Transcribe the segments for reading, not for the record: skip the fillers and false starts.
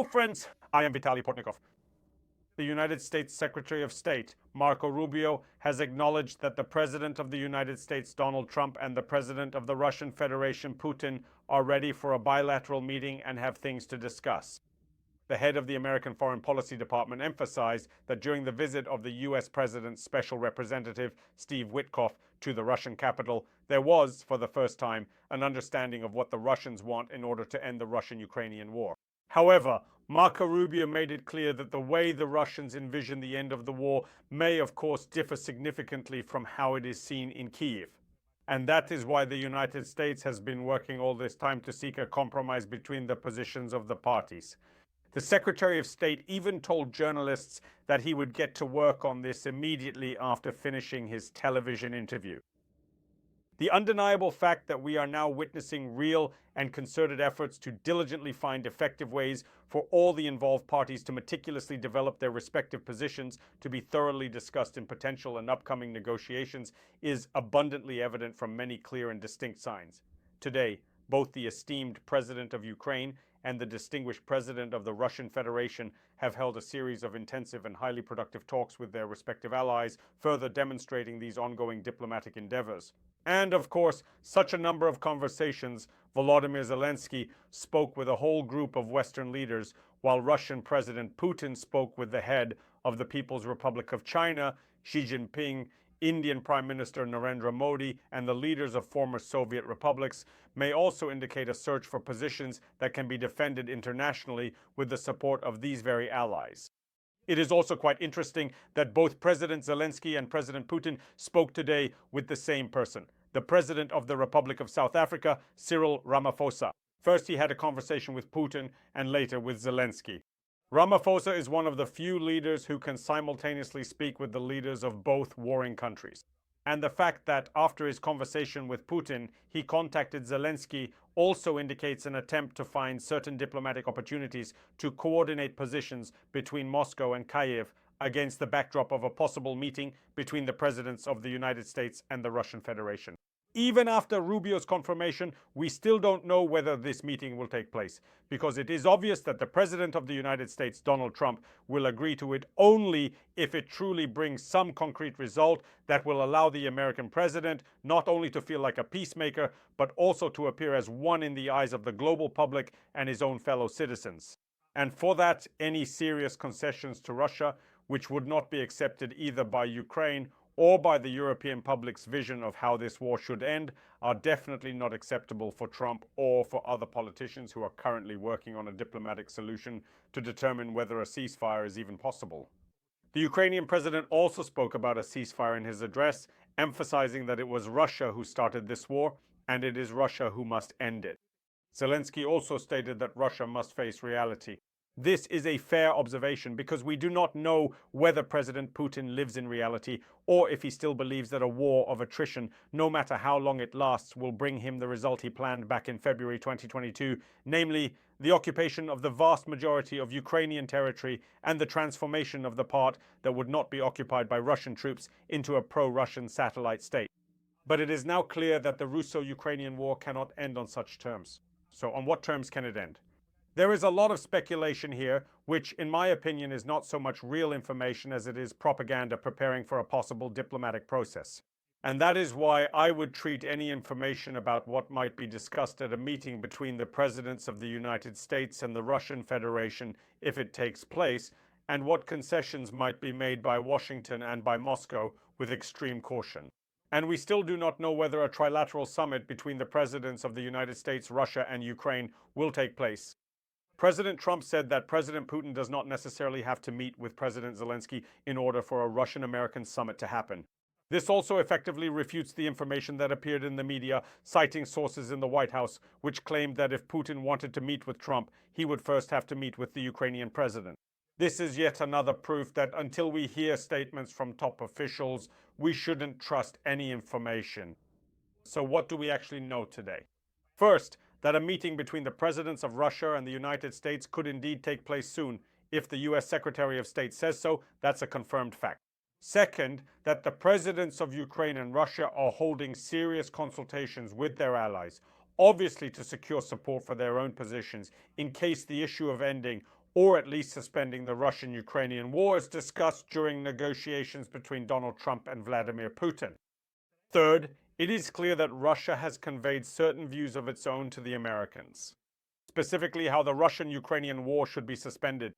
friends, I am Vitaly Portnikov. The United States Secretary of State, Marco Rubio, has acknowledged that the President of the United States, Donald Trump, and the President of the Russian Federation, Putin, are ready for a bilateral meeting and have things to discuss. The head of the American Foreign Policy Department emphasized that during the visit of the U.S. President's Special Representative, Steve Witkoff, to the Russian capital, there was, for the first time, an understanding of what the Russians want in order to end the Russian-Ukrainian war. However, Marco Rubio made it clear that the way the Russians envision the end of the war may, of course, differ significantly from how it is seen in Kyiv. And that is why the United States has been working all this time to seek a compromise between the positions of the parties. The Secretary of State even told journalists that he would get to work on this immediately after finishing his television interview. The undeniable fact that we are now witnessing real and concerted efforts to diligently find effective ways for all the involved parties to meticulously develop their respective positions to be thoroughly discussed in potential and upcoming negotiations is abundantly evident from many clear and distinct signs. Today, both the esteemed President of Ukraine and the distinguished President of the Russian Federation have held a series of intensive and highly productive talks with their respective allies, further demonstrating these ongoing diplomatic endeavors. And, of course, such a number of conversations, Volodymyr Zelensky spoke with a whole group of Western leaders, while Russian President Putin spoke with the head of the People's Republic of China, Xi Jinping, Indian Prime Minister Narendra Modi, and the leaders of former Soviet republics, may also indicate a search for positions that can be defended internationally with the support of these very allies. It is also quite interesting that both President Zelensky and President Putin spoke today with the same person, the President of the Republic of South Africa, Cyril Ramaphosa. First, he had a conversation with Putin and later with Zelensky. Ramaphosa is one of the few leaders who can simultaneously speak with the leaders of both warring countries. And the fact that after his conversation with Putin, he contacted Zelensky also indicates an attempt to find certain diplomatic opportunities to coordinate positions between Moscow and Kyiv against the backdrop of a possible meeting between the presidents of the United States and the Russian Federation. Even after Rubio's confirmation, we still don't know whether this meeting will take place, because it is obvious that the President of the United States, Donald Trump, will agree to it only if it truly brings some concrete result that will allow the American president not only to feel like a peacemaker, but also to appear as one in the eyes of the global public and his own fellow citizens. And for that, any serious concessions to Russia, which would not be accepted either by Ukraine or by the European public's vision of how this war should end, are definitely not acceptable for Trump or for other politicians who are currently working on a diplomatic solution to determine whether a ceasefire is even possible. The Ukrainian president also spoke about a ceasefire in his address, emphasizing that it was Russia who started this war, and it is Russia who must end it. Zelensky also stated that Russia must face reality. This is a fair observation because we do not know whether President Putin lives in reality or if he still believes that a war of attrition, no matter how long it lasts, will bring him the result he planned back in February 2022, namely the occupation of the vast majority of Ukrainian territory and the transformation of the part that would not be occupied by Russian troops into a pro-Russian satellite state. But it is now clear that the Russo-Ukrainian war cannot end on such terms. So on what terms can it end? There is a lot of speculation here, which in my opinion is not so much real information as it is propaganda preparing for a possible diplomatic process. And that is why I would treat any information about what might be discussed at a meeting between the presidents of the United States and the Russian Federation, if it takes place, and what concessions might be made by Washington and by Moscow, with extreme caution. And we still do not know whether a trilateral summit between the presidents of the United States, Russia, and Ukraine will take place. President Trump said that President Putin does not necessarily have to meet with President Zelensky in order for a Russian-American summit to happen. This also effectively refutes the information that appeared in the media, citing sources in the White House, which claimed that if Putin wanted to meet with Trump, he would first have to meet with the Ukrainian president. This is yet another proof that until we hear statements from top officials, we shouldn't trust any information. So what do we actually know today? First, that a meeting between the presidents of Russia and the United States could indeed take place soon. If the US Secretary of State says so, that's a confirmed fact. Second, that the presidents of Ukraine and Russia are holding serious consultations with their allies, obviously to secure support for their own positions in case the issue of ending or at least suspending the Russian-Ukrainian war as discussed during negotiations between Donald Trump and Vladimir Putin. Third, it is clear that Russia has conveyed certain views of its own to the Americans, specifically how the Russian-Ukrainian war should be suspended.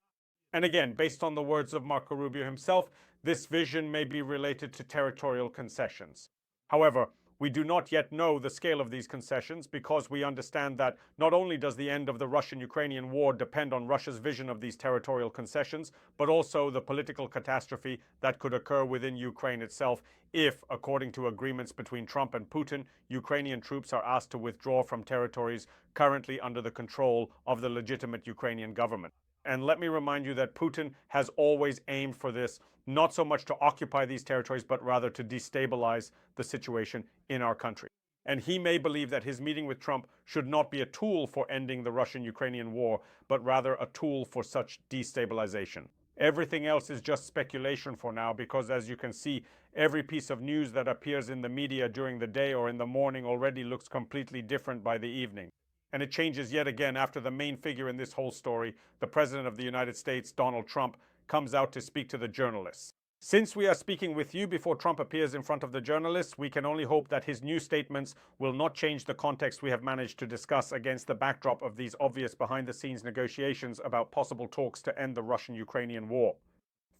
And again, based on the words of Marco Rubio himself, this vision may be related to territorial concessions. However, we do not yet know the scale of these concessions because we understand that not only does the end of the Russian-Ukrainian war depend on Russia's vision of these territorial concessions, but also the political catastrophe that could occur within Ukraine itself if, according to agreements between Trump and Putin, Ukrainian troops are asked to withdraw from territories currently under the control of the legitimate Ukrainian government. And let me remind you that Putin has always aimed for this, not so much to occupy these territories, but rather to destabilize the situation in our country. And he may believe that his meeting with Trump should not be a tool for ending the Russian-Ukrainian war, but rather a tool for such destabilization. Everything else is just speculation for now because, as you can see, every piece of news that appears in the media during the day or in the morning already looks completely different by the evening. And it changes yet again after the main figure in this whole story, the President of the United States, Donald Trump, comes out to speak to the journalists. Since we are speaking with you before Trump appears in front of the journalists, we can only hope that his new statements will not change the context we have managed to discuss against the backdrop of these obvious behind-the-scenes negotiations about possible talks to end the Russian-Ukrainian war.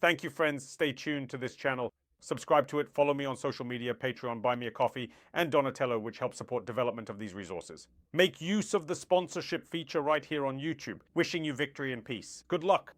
Thank you, friends. Stay tuned to this channel. Subscribe to it, follow me on social media, Patreon, Buy Me a Coffee, and Donatello, which helps support development of these resources. Make use of the sponsorship feature right here on YouTube. Wishing you victory and peace. Good luck.